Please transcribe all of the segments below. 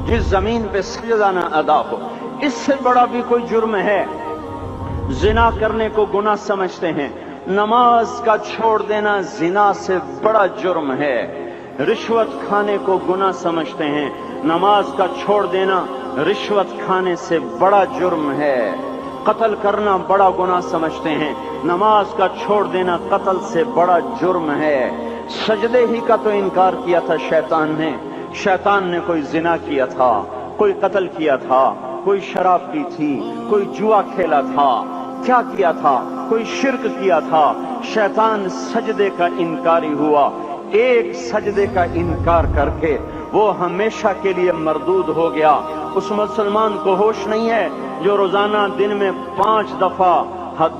جس زمین پہ سجدہ نہ ادا ہو، اس سے بڑا بھی کوئی جرم ہے؟ زنا کرنے کو گناہ سمجھتے ہیں، نماز کا چھوڑ دینا زنا سے بڑا جرم ہے۔ رشوت کھانے کو گناہ سمجھتے ہیں، نماز کا چھوڑ دینا رشوت کھانے سے بڑا جرم ہے۔ قتل کرنا بڑا گناہ سمجھتے ہیں، نماز کا چھوڑ دینا قتل سے بڑا جرم ہے۔ سجدے ہی کا تو انکار کیا تھا شیطان نے کوئی زنا کیا تھا، کوئی قتل کیا تھا، کوئی شراب پی تھی، کوئی جوا کھیلا تھا، کیا کیا تھا؟ کوئی شرک کیا تھا۔ شیطان سجدے کا انکاری ہوا، ایک سجدے کا انکار کر کے وہ ہمیشہ کے لیے مردود ہو گیا۔ اس مسلمان کو ہوش نہیں ہے جو روزانہ دن میں 5 دفعہ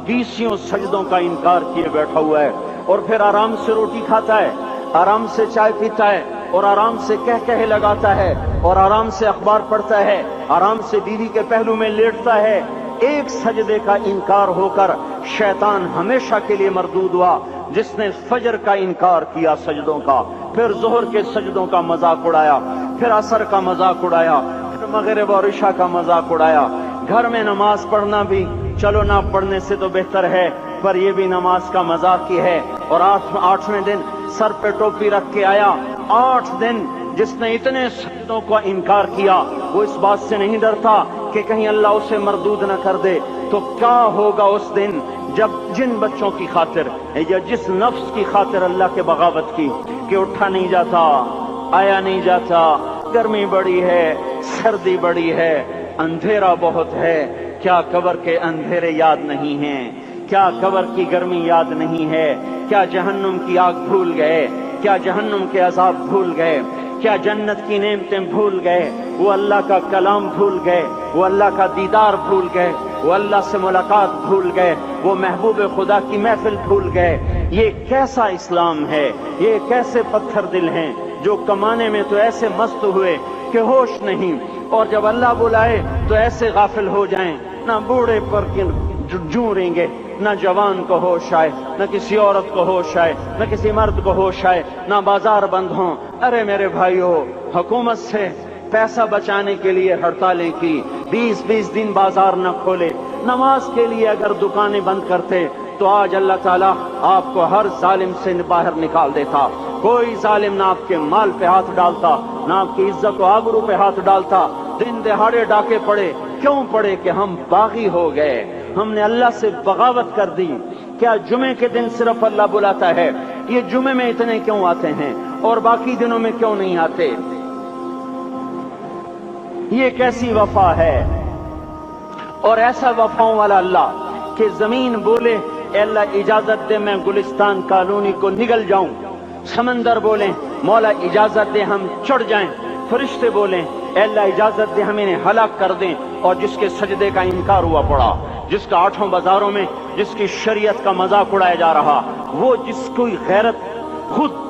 20 سجدوں کا انکار کیے بیٹھا ہوا ہے، اور پھر آرام سے روٹی کھاتا ہے، آرام سے چائے پیتا ہے، اور آرام سے کہے لگاتا ہے، اور آرام سے اخبار پڑھتا ہے، آرام سے بیوی کے پہلو میں لیٹتا ہے۔ ایک سجدے کا انکار ہو کر شیطان ہمیشہ کے لیے مردود ہوا۔ جس نے فجر کا انکار کیا سجدوں کا، پھر ظہر کے سجدوں کا مذاق اڑایا، پھر عصر کا مذاق اڑایا، پھر مغرب اور عشاء کا مذاق اڑایا۔ گھر میں نماز پڑھنا بھی چلو نہ پڑھنے سے تو بہتر ہے، پر یہ بھی نماز کا مذاق ہی ہے۔ اور 8ویں دن سر پہ ٹوپی رکھ کے آیا۔ 8 دن جس نے اتنے سجدوں کا انکار کیا، وہ اس بات سے نہیں ڈرتا کہ کہیں اللہ اسے مردود نہ کر دے۔ تو کیا ہوگا اس دن جب جن بچوں کی خاطر یا جس نفس کی خاطر اللہ کے بغاوت کی کہ اٹھا نہیں جاتا، آیا نہیں جاتا، گرمی بڑی ہے، سردی بڑی ہے، اندھیرا بہت ہے، کیا قبر کے اندھیرے یاد نہیں ہیں؟ کیا قبر کی گرمی یاد نہیں ہے؟ کیا جہنم کی آگ بھول گئے؟ کیا جہنم کے عذاب بھول گئے؟ کیا جنت کی نعمتیں بھول گئے؟ وہ اللہ کا کلام بھول گئے، وہ اللہ کا دیدار بھول گئے، وہ اللہ سے ملاقات بھول گئے، وہ محبوب خدا کی محفل بھول گئے۔ یہ کیسا اسلام ہے؟ یہ کیسے پتھر دل ہیں جو کمانے میں تو ایسے مست ہوئے کہ ہوش نہیں، اور جب اللہ بلائے تو ایسے غافل ہو جائیں، نہ بوڑھے پر جوں گے، نہ جوان کو ہوش آئے، نہ کسی عورت کو ہوش آئے، نہ کسی مرد کو ہوش آئے، نہ بازار بند ہوں۔ ارے میرے بھائیو، حکومت سے پیسہ بچانے کے لیے ہڑتالیں کی، 20 دن بازار نہ کھولے، نماز کے لیے اگر دکانیں بند کرتے تو آج اللہ تعالیٰ آپ کو ہر ظالم سے باہر نکال دیتا۔ کوئی ظالم نہ آپ کے مال پہ ہاتھ ڈالتا، نہ آپ کی عزت و آبرو پہ ہاتھ ڈالتا۔ دن دہاڑے ڈاکے پڑے، کیوں پڑے؟ کہ ہم باغی ہو گئے، ہم نے اللہ سے بغاوت کر دی۔ کیا جمعے کے دن صرف اللہ بلاتا ہے؟ یہ جمعے میں اتنے کیوں آتے ہیں اور باقی دنوں میں کیوں نہیں آتے؟ یہ کیسی وفا ہے؟ اور ایسا وفاؤں والا اللہ کہ زمین بولے اے اللہ اجازت دے میں گلستان کالونی کو نگل جاؤں، سمندر بولیں مولا اجازت دے ہم چڑھ جائیں، فرشتے بولیں اے اللہ اجازت دے ہم انہیں ہلاک کر دیں۔ اور جس کے سجدے کا انکار ہوا پڑا، جس کا 8 بازاروں میں جس کی شریعت کا مذاق اڑایا جا رہا، وہ جس کوئی غیرت خود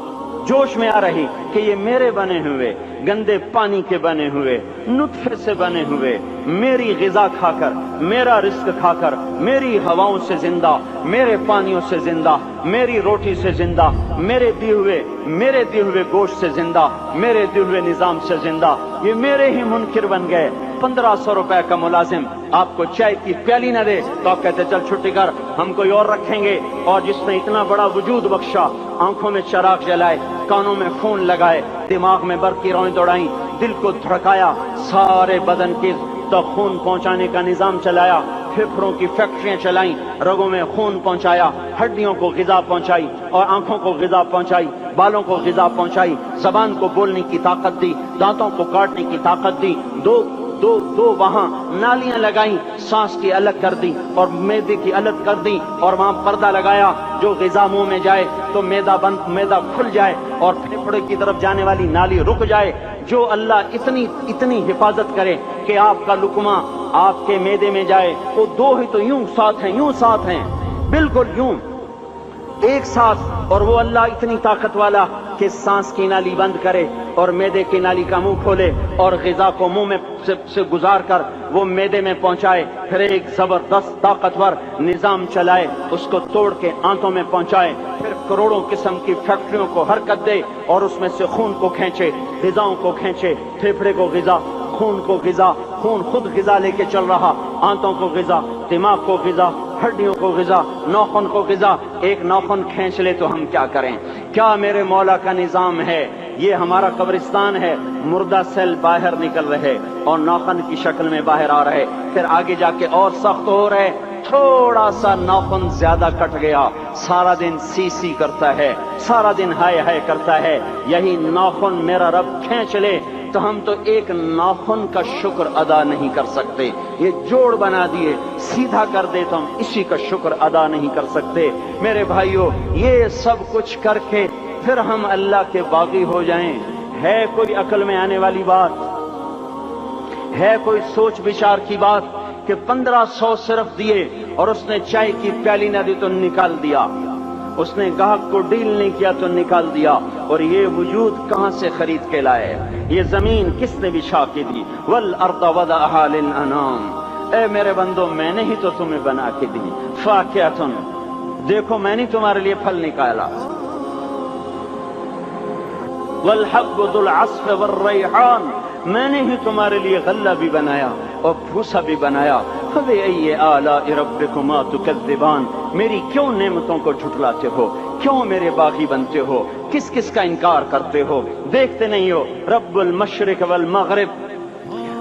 جوش میں آ رہی کہ یہ میرے بنے ہوئے گندے پانی کے بنے ہوئے نطفے سے بنے ہوئے میری غذا کھا کر، میرا رزق کھا کر، میری ہواؤں سے زندہ، میرے پانیوں سے زندہ، میری روٹی سے زندہ، میرے دیے ہوئے گوشت سے زندہ، میرے دیے ہوئے نظام سے زندہ، یہ میرے ہی منکر بن گئے۔ 1500 روپے کا ملازم آپ کو چائے کی پیالی نہ دے تو آپ کہتے چل چھٹی کر، ہم کوئی اور رکھیں گے۔ اور جس نے اتنا بڑا وجود بخشا، آنکھوں میں چراغ جلائے، کانوں میں خون لگائے، دماغ میں برقی روئیں دوڑائیں، دل کو دھڑکایا، سارے بدن کے تک خون پہنچانے کا نظام چلایا، پھیپھڑوں کی فیکٹریاں چلائیں، رگوں میں خون پہنچایا، ہڈیوں کو غذا پہنچائی اور آنکھوں کو غذا پہنچائی، بالوں کو غذا پہنچائی، زبان کو بولنے کی طاقت دی، دانتوں کو کاٹنے کی طاقت دی، دو وہاں نالیاں لگائیں، سانس کی الگ کر دی اور معدے کی الگ کر دی، اور وہاں پردہ لگایا، جو غذا منہ میں جائے تو معدہ کھل جائے اور پھیپھڑے کی طرف جانے والی نالی رک جائے۔ جو اللہ اتنی حفاظت کرے کہ آپ کا لقمہ آپ کے معدے میں جائے، وہ 2 ہی تو یوں ساتھ ہیں، بالکل یوں ایک ساتھ، اور وہ اللہ اتنی طاقت والا کہ سانس کی نالی بند کرے اور معدے کی نالی کا منہ کھولے اور غذا کو منہ میں سے گزار کر وہ معدے میں پہنچائے، پھر ایک زبردست طاقتور نظام چلائے، اس کو توڑ کے آنتوں میں پہنچائے، پھر کروڑوں قسم کی فیکٹریوں کو حرکت دے اور اس میں سے خون کو کھینچے، غذاؤں کو کھینچے، پھیپھڑے کو غذا، خون کو غذا، خون خود غذا لے کے چل رہا، آنتوں کو غذا، دماغ کو غذا، ہڈیوں کو غذا، ناخن کو غذا۔ ایک ناخن کھینچ لے تو ہم کیا کریں؟ کیا میرے مولا کا نظام ہے؟ یہ ہمارا قبرستان ہے، مردہ سیل باہر نکل رہے اور ناخن کی شکل میں باہر آ رہے، پھر آگے جا کے اور سخت ہو رہے، تھوڑا سا ناخن زیادہ کٹ گیا، سارا دن سی سی کرتا ہے، سارا دن ہائے ہائے کرتا ہے۔ یہی ناخن میرا رب کھینچ لے تو ہم تو ایک ناخن کا شکر ادا نہیں کر سکتے۔ یہ جوڑ بنا دیے، سیدھا کر دے تو ہم اسی کا شکر ادا نہیں کر سکتے۔ میرے بھائیو، یہ سب کچھ کر کے پھر ہم اللہ کے باغی ہو جائیں، ہے کوئی عقل میں آنے والی بات؟ ہے کوئی سوچ بچار کی بات کہ 1500 صرف دیے اور اس نے چائے کی پیالی نہ دی تو نکال دیا، اس نے گاہک کو ڈیل نہیں کیا تو نکال دیا، اور یہ وجود کہاں سے خرید کے لائے؟ یہ زمین کس نے بچھا کے دی؟ والارض وضعها للانام۔ اے میرے بندو، میں نے ہی تو تمہیں بنا کے دی۔ فاکہۃ، دیکھو میں نے تمہارے لیے پھل نکالا، والحب ذو العصف والریحان، میں نے ہی تمہارے لیے غلہ بھی بنایا اور بھوسا بھی بنایا۔ فبأي آلاء ربكما تكذبان، میری کیوں نعمتوں کو جھٹلاتے ہو؟ کیوں میرے باغی بنتے ہو؟ کس کس کا انکار کرتے ہو؟ دیکھتے نہیں ہو رب المشرق والمغرب،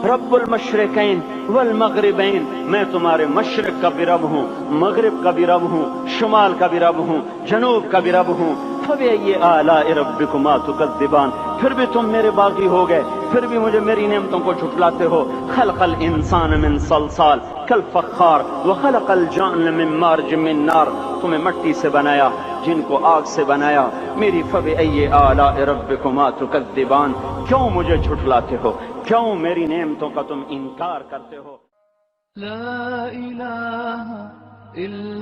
رب المشرقین والمغربین، میں تمہارے مشرق کا بھی رب ہوں، مغرب کا بھی رب ہوں، شمال کا بھی رب ہوں، جنوب کا بھی رب ہوں۔ فبأي آلاء ربكما تكذبان، پھر بھی تم میرے باغی ہو گئے، پھر بھی مجھے میری نعمتوں کو جھٹلاتے ہو۔ خلق الانسان من صلصال کالفخار وخلق الجان من مارج من نار، تمہیں مٹی سے بنایا، جن کو آگ سے بنایا۔ میری فبأي آلاء ربكما تكذبان، کیوں مجھے جھٹلاتے ہو؟ کیوں میری نعمتوں کا تم انکار کرتے ہو؟ لا الہ الا